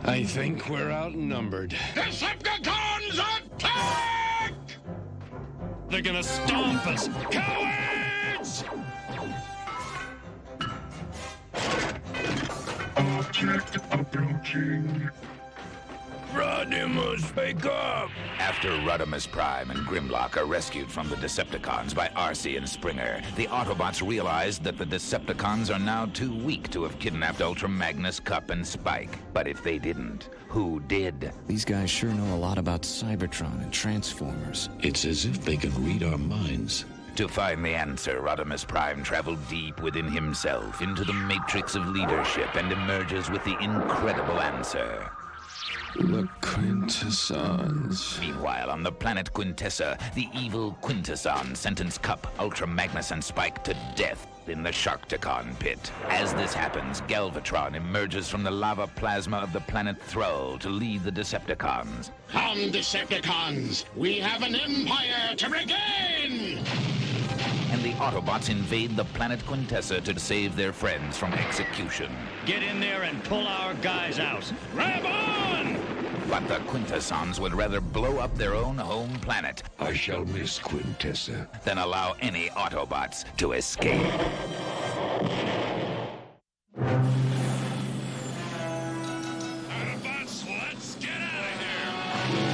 I think we're outnumbered. Decepticons attack! They're gonna stomp us! Cowards! Object approaching. Rodimus, wake up! After Rodimus Prime and Grimlock are rescued from the Decepticons by Arcee and Springer, the Autobots realize that the Decepticons are now too weak to have kidnapped Ultra Magnus, Cup, and Spike. But if they didn't, who did? These guys sure know a lot about Cybertron and Transformers. It's as if they can read our minds. To find the answer, Rodimus Prime traveled deep within himself into the matrix of leadership and emerges with the incredible answer. The Quintessons. Meanwhile, on the planet Quintessa, the evil Quintesson sentence Cup, Ultra Magnus, and Spike to death in the Sharkticon pit. As this happens, Galvatron emerges from the lava plasma of the planet Thrall to lead the Decepticons. Come, Decepticons! We have an empire to regain! And the Autobots invade the planet Quintessa to save their friends from execution. Get in there and pull our guys out. Grab on! But the Quintessons would rather blow up their own home planet I shall miss Quintessa. than allow any Autobots to escape. Autobots, let's get out of here!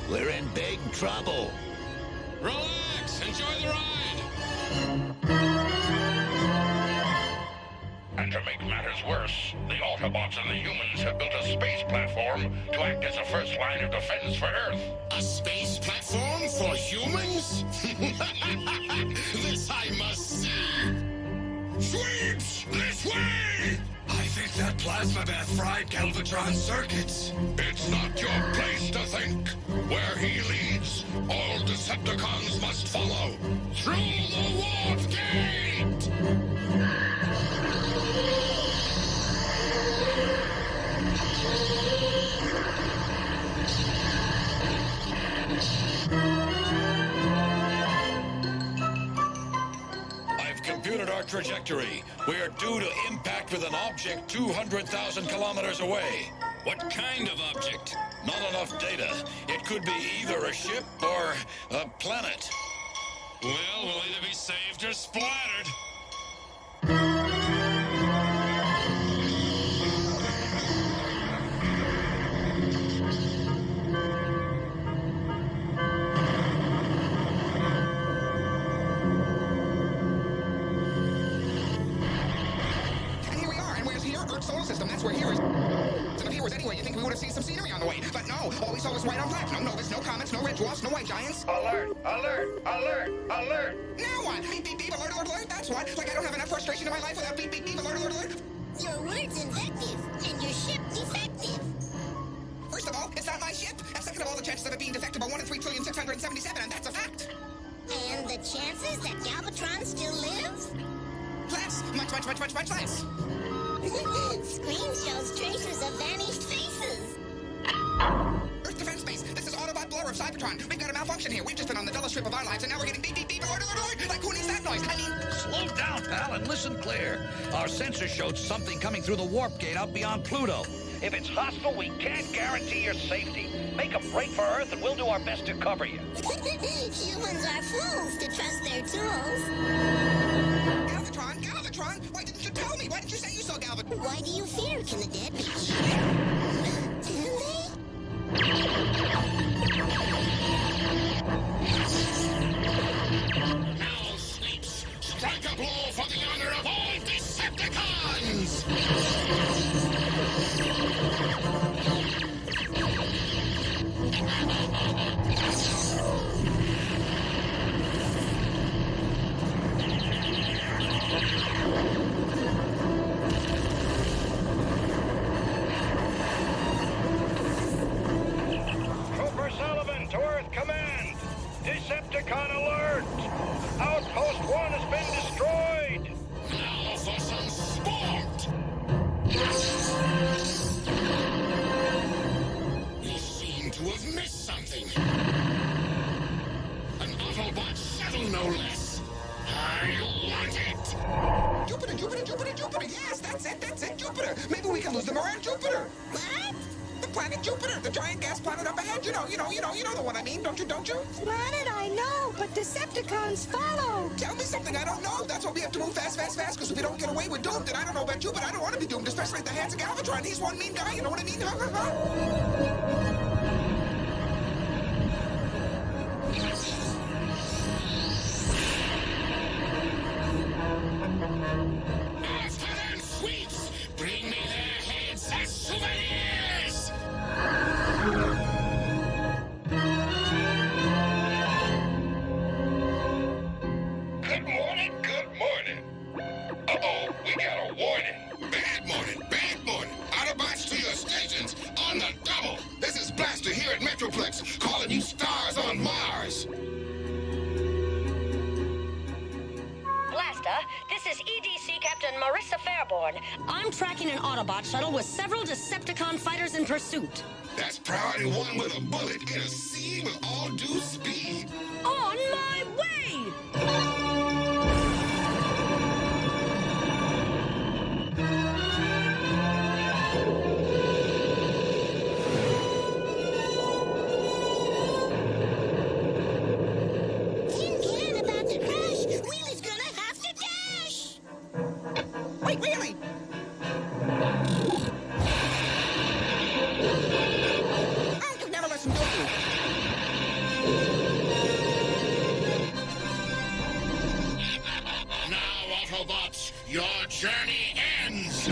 We're in big trouble. Relax! Enjoy the ride! And to make matters worse, the Autobots and the humans have built a space platform to act as a first line of defense for Earth. A space platform for humans? This I must see! Sweeps! This way! I think that plasma bath fried Galvatron's circuits. It's not your place to think. Where he leads, all Decepticons must follow. Through the warp gate! I've computed our trajectory. We are due to impact with an object 200,000 kilometers away. What kind of object? Not enough data. It could be either a ship or a planet. Well, we'll either be saved or splattered. Solar system, that's where here is. And if here was anywhere, you think we would have seen some scenery on the way. But no, all we saw was white on black. No Novas, no comets, no red dwarfs, no white giants. Alert! Alert! Alert! Alert! Now what? Beep, beep, beep, alert, alert, alert, that's what. Like I don't have enough frustration in my life without beep, beep, beep, alert, alert, alert. Your word's invective, and your ship defective. First of all, it's not my ship. And second of all, the chances of it being defective are 1 in 3,677,000, and that's a fact. And the chances that Galvatron still lives? Less. Much, much, much, much, much less. Screen shows tracers of vanished faces. Earth Defense Base, this is Autobot Blower of Cybertron. We've got a malfunction here. We've just been on the dullest trip of our lives, and now we're getting beep, beep, beep, alert, alert, alert. Like, who needs that noise? I mean... Slow down, pal, and listen clear. Our sensor showed something coming through the warp gate out beyond Pluto. If it's hostile, we can't guarantee your safety. Make a break for Earth, and we'll do our best to cover you. Humans are fools to trust their tools. Galvatron, Galvatron! Why didn't you tell me? Why didn't you say you saw Galvatron? Why do you fear? Can the dead be cheated? Do they? Now, Sneeps, strike a blow for the honor of all this Jupiter. Yes, that's it, Jupiter. Maybe we can lose them around Jupiter. What? The planet Jupiter, the giant gas planet up ahead. You know the one I mean, don't you? Planet I know, but Decepticons follow. Tell me something I don't know. That's why we have to move fast, because if we don't get away, we're doomed. And I don't know about you, but I don't want to be doomed, especially at the hands of Galvatron. He's one mean guy, you know what I mean? Afternoon sweets! Bring me their heads as souvenirs! Good morning. Uh-oh, we got a warning. Bad morning. Autobots to your stations on the double. This is Blaster here at Metroplex, calling you stars on Mars. Blaster, this is EDC Captain Marissa Fairborn. I'm tracking an Autobot shuttle with several Decepticon fighters in pursuit. That's priority one with a bullet in a sea with all due speed. On my way! Tin can about to crash. Wheelie's gonna have to dash. Wait, really? Oh, you've never listened to me. Now, Autobots, your journey ends.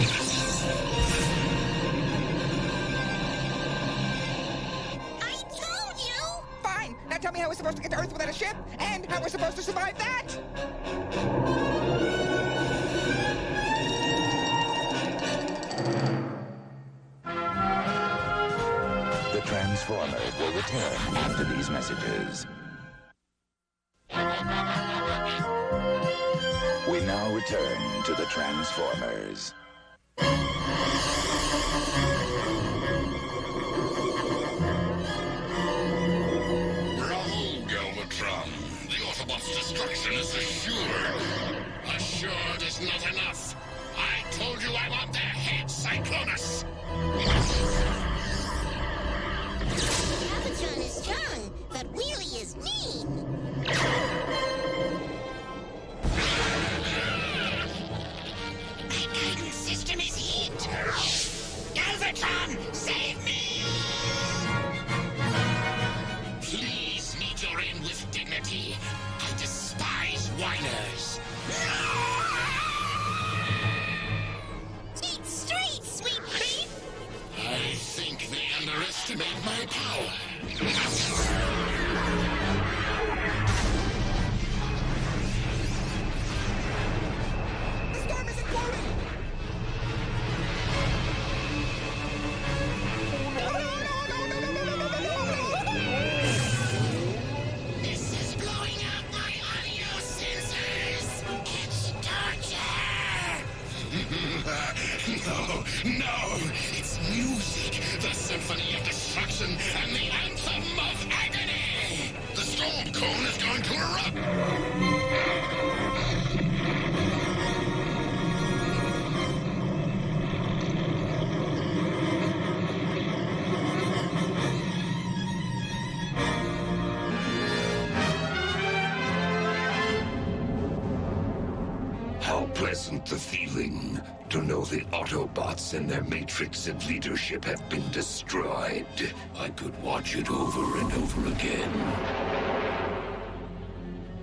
I told you. Fine. Now tell me how we're supposed to get to Earth without a ship, and how we're supposed to survive that. The Transformers will return after these messages. We now return to the Transformers. Bravo, Galvatron. The Autobots' destruction is assured. Assured is not enough. I told you I want their head, Cyclonus. Galvatron is strong, but Wheelie is mean. My guidance system is hit. Galvatron, save me! Please meet your end with dignity. I despise whiners. Eat straight, sweet creep! I think they underestimate my power. The storm is imploding. This is blowing out my audio sensors. It's torture. No, it's music. The symphony of destruction and the anthem of agony. The storm cone is going to erupt. How pleasant the feeling to know the Autobots and their matrix of leadership have been destroyed. I could watch it over and over again.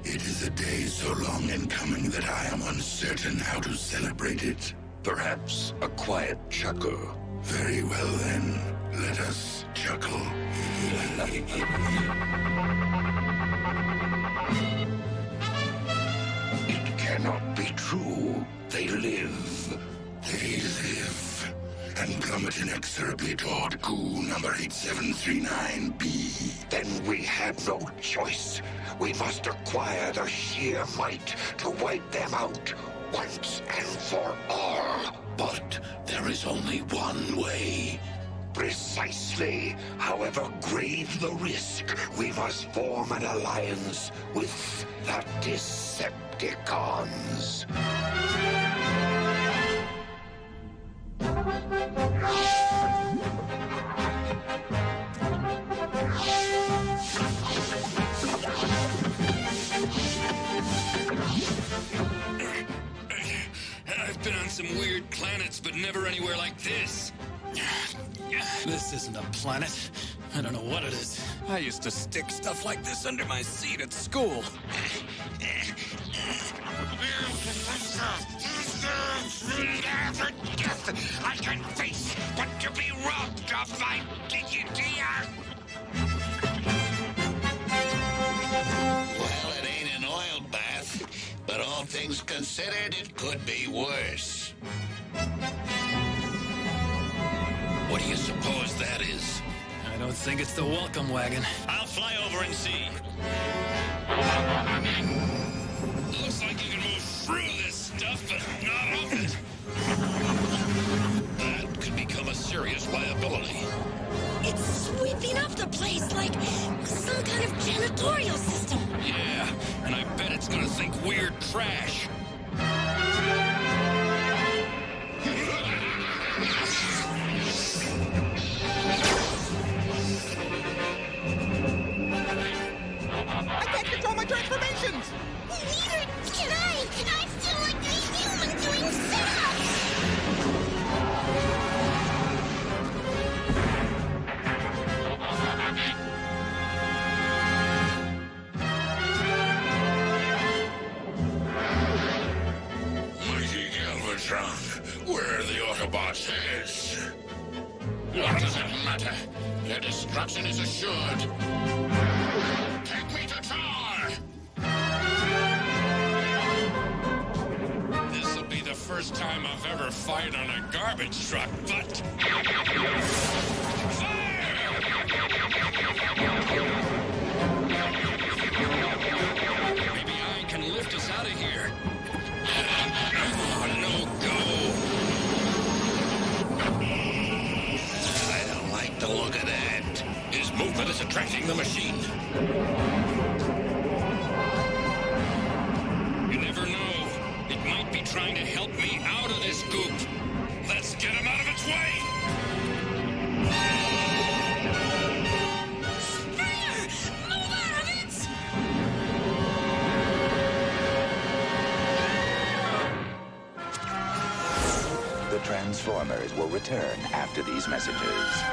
It is a day so long in coming that I am uncertain how to celebrate it. Perhaps a quiet chuckle. Very well then, let us chuckle. It cannot be true. They live. They live and plummet inexorably toward goo number 8739B. Then we have no choice. We must acquire the sheer might to wipe them out once and for all. But there is only one way. Precisely. However grave the risk, we must form an alliance with the Decepticons. I've been on some weird planets, but never anywhere like this. This isn't a planet. I don't know what it is. I used to stick stuff like this under my seat at school. I can face but to be robbed of my dignity. Well, it ain't an oil bath, but all things considered, it could be worse. What do you suppose that is? I don't think it's the welcome wagon. I'll fly over and see. Looks like you can move through this stuff, but not up it. That could become a serious liability. It's sweeping up the place like some kind of janitorial system. Yeah, and I bet it's gonna think weird trash. I can't control my transformations! Neither can I! I feel like a human doing sit-ups! Mighty Galvatron, where are the Autobots' heads? What does it matter? Their destruction is assured. Take me to Tar! This'll be the first time I've ever fired on a garbage truck, but... Maybe I can lift us out of here. Oh, no go. I don't like the look of that. His movement is attracting the machine. You never know. It might be trying to help me out of this goop. Let's get him out of its way. Springer! Move out of it! The Transformers will return after these messages.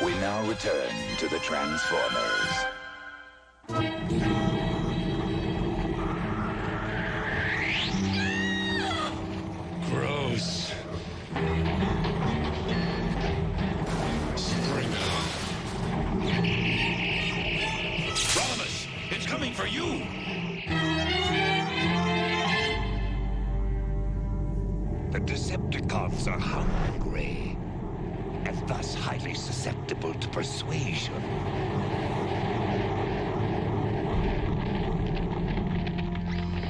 We now return to the Transformers. Gross. Springer. Rodimus, it's coming for you! The Decepticons are hungry, and thus highly susceptible to persuasion.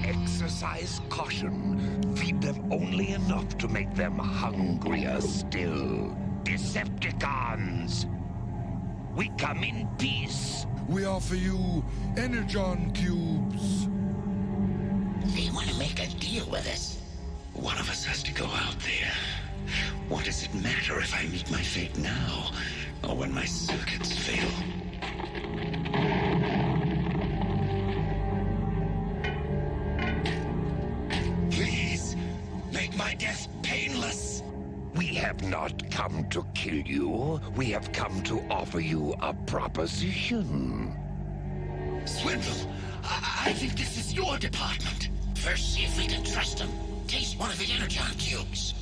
Exercise caution. Feed them only enough to make them hungrier still. Decepticons! We come in peace. We offer you Energon cubes. They want to make a deal with us. One of us has to go out there. What does it matter if I meet my fate now, or when my circuits fail? Please, make my death painless. We have not come to kill you. We have come to offer you a proposition. Swindle, I think this is your department. First, see if we can trust him. Taste one of the Energon cubes.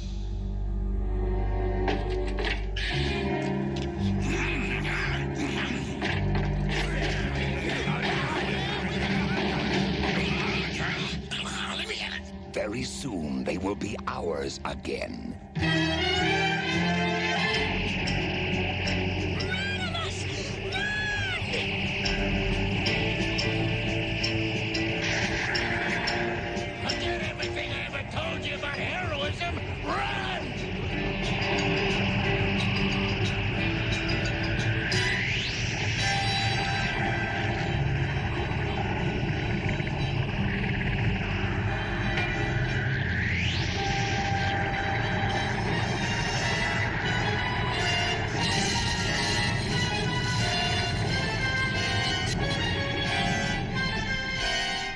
Let me have it. Very soon, they will be ours again. Forget everything I ever told you about heroism. Run!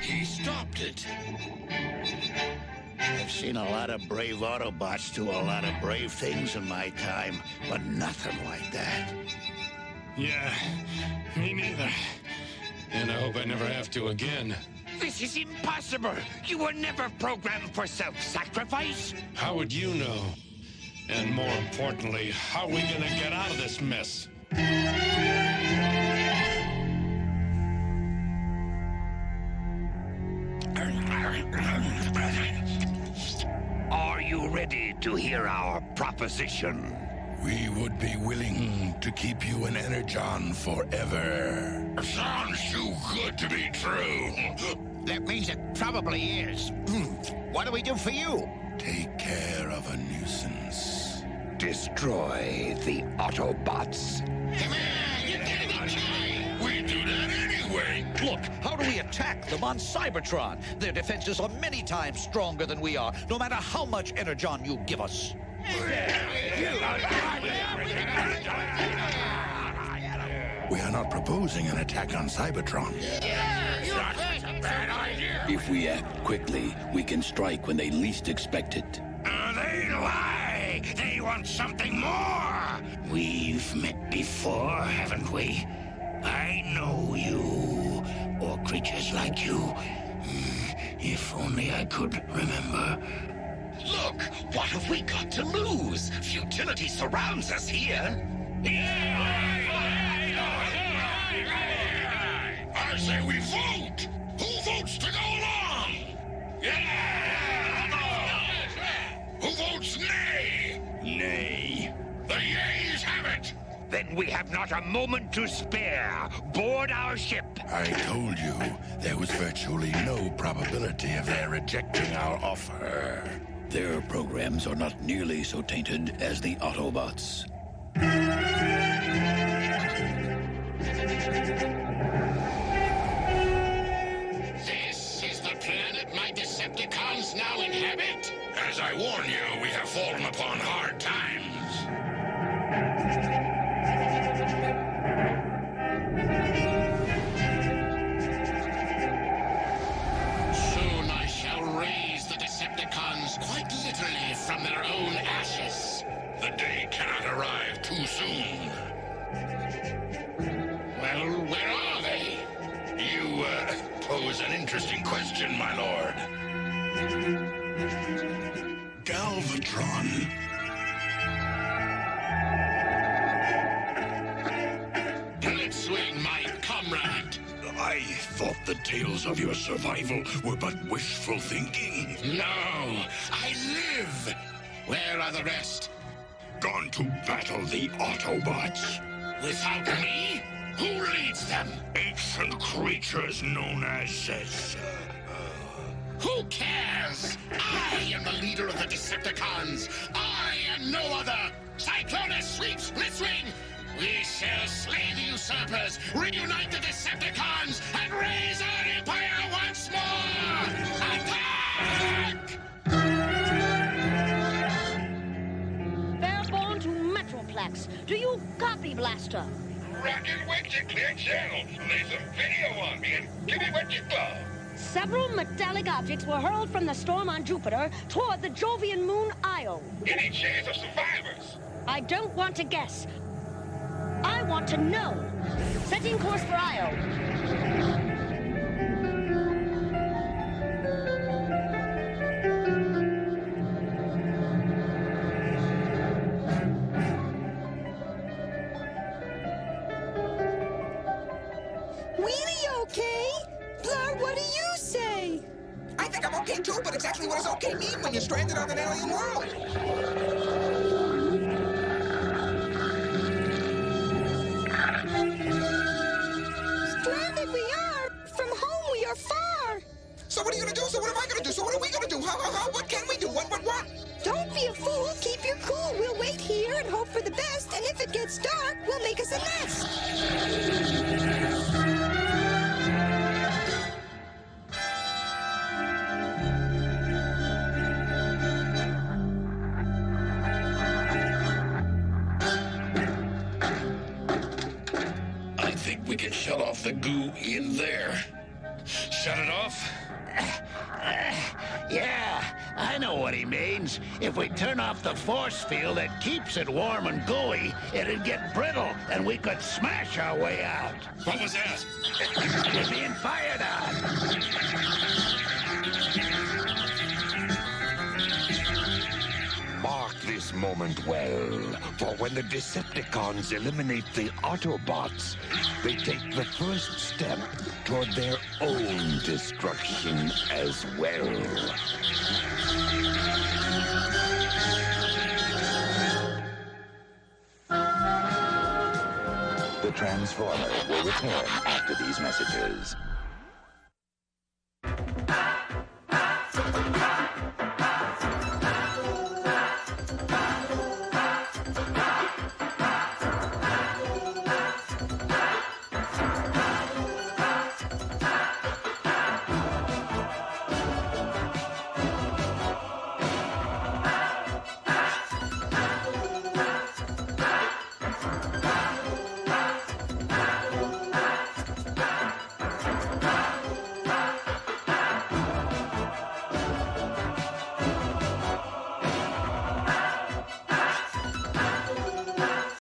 He stopped it. I've seen a lot of brave Autobots do a lot of brave things in my time, but nothing like that. Yeah, me neither. And I hope I never have to again. This is impossible. You were never programmed for self-sacrifice. How would you know? And more importantly, how are we gonna get out of this mess? Are you ready to hear our proposition? We would be willing to keep you an Energon forever. Sounds too good to be true. That means it probably is. What do we do for you? Take care of a nuisance. Destroy the Autobots. Come on, you gotta be kidding! We do that anyway! Look, how do we attack them on Cybertron? Their defenses are many times stronger than we are, no matter how much Energon you give us. We are not proposing an attack on Cybertron. That's a bad idea! If we act quickly, we can strike when they least expect it. They lie! They want something more! We've met before, haven't we? I know you, or creatures like you. If only I could remember. Look, what have we got to lose? Futility surrounds us here. I say we vote! Who votes to go along? Who votes nay? Nay. The yeas have it! Then we have not a moment to spare. Board our ship. I told you there was virtually no probability of their rejecting our offer. Their programs are not nearly so tainted as the Autobots. This is the planet my Decepticons now inhabit? As I warn you, we have fallen upon hard times. Soon I shall raise the Decepticons quite literally from their own ashes. The day cannot arrive too soon. Well, where are they? You, pose an interesting question, my lord. Galvatron. Blitzwing, my comrade. I thought the tales of your survival were but wishful thinking. No, I live. Where are the rest? Gone to battle the Autobots. Without me? Who leads them? Ancient creatures known as... Who cares? I am the leader of the Decepticons. I and no other. Cyclonus sweeps Blitzwing. We shall slay the usurpers, reunite the Decepticons, and raise our empire once more! Attack! Fairborn to Metroplex. Do you copy, Blaster? Rocket Witch, clear channel. Lay some video on me and give me what you got. Several metallic objects were hurled from the storm on Jupiter toward the Jovian moon Io. Any chance of survivors? I don't want to guess. I want to know. Setting course for Io. Wheelie okay? Blur, what do you say? I think I'm okay too, but exactly what does okay mean when you're stranded on an alien world? Stranded we are. From home we are far. So what are you gonna do? So what am I gonna do? So what are we gonna do? How? What can we do? What? Don't be a fool. Keep your cool. We'll wait here and hope for the best. And if it gets dark, we'll make us a nest. I think we can shut off the goo in there. Shut it off? Yeah, I know what he means. If we turn off the force field that keeps it warm and gooey, it'd get brittle, and we could smash our way out. What was that? We're being fired on. Mark this moment well, for when the Decepticons eliminate the Autobots, they take the first step toward their own destruction as well. The Transformer will return after these messages.